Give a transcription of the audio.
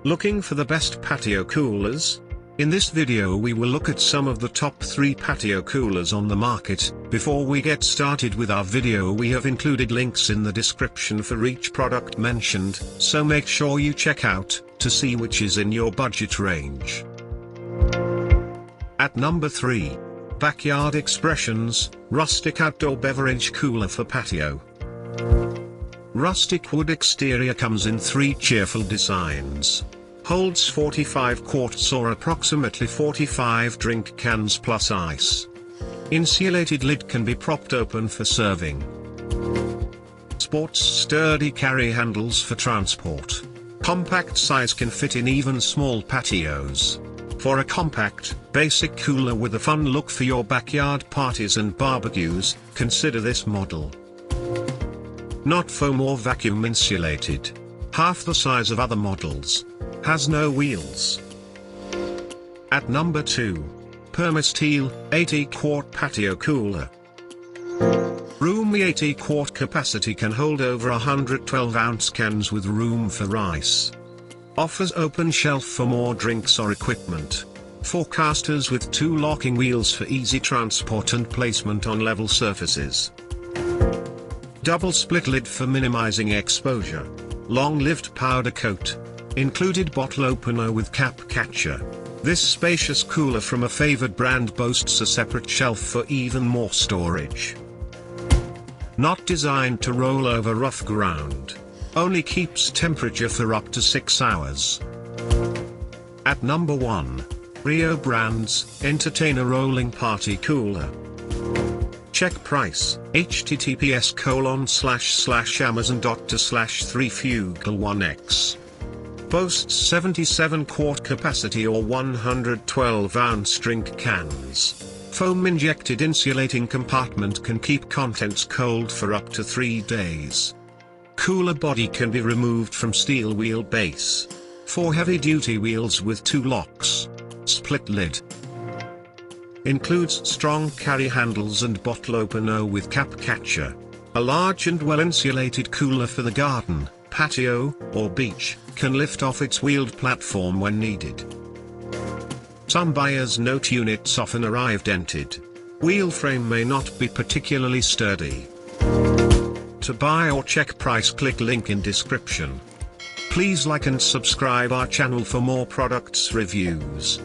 Looking for the best patio coolers? In this video we will look at some of the top 3 patio coolers on the market. Before we get started with our video, we have included links in the description for each product mentioned, so make sure you check out, to see which is in your budget range. At number 3. Backyard Expressions, Rustic Outdoor Beverage Cooler for Patio. Rustic wood exterior comes in 3 cheerful designs. Holds 45 quarts or approximately 45 drink cans plus ice. Insulated lid can be propped open for serving. Sports sturdy carry handles for transport. Compact size can fit in even small patios. For a compact, basic cooler with a fun look for your backyard parties and barbecues, consider this model. Not foam or vacuum insulated. Half the size of other models. Has no wheels. At number 2. Perma Steel, 80 quart patio cooler. Roomy 80 quart capacity, can hold over 112 ounce cans with room for ice. Offers open shelf for more drinks or equipment. 4 casters with 2 locking wheels for easy transport and placement on level surfaces. Double split lid for minimizing exposure. Long-lived powder coat. Included bottle opener with cap catcher. This spacious cooler from a favored brand boasts a separate shelf for even more storage. Not designed to roll over rough ground. Only keeps temperature for up to 6 hours. At number 1. Rio Brands, Entertainer Rolling Party Cooler. Check price, https://amazon.to/3fugal1x. Boasts 77 quart capacity or 112 ounce drink cans. Foam injected insulating compartment can keep contents cold for up to 3 days. Cooler body can be removed from steel wheel base. 4 heavy duty wheels with 2 locks. Split lid. Includes strong carry handles and bottle opener with cap catcher. A large and well insulated cooler for the garden, patio, or beach, can lift off its wheeled platform when needed. Some buyers note units often arrive dented. Wheel frame may not be particularly sturdy. To buy or check price, click link in description. Please like and subscribe our channel for more products reviews.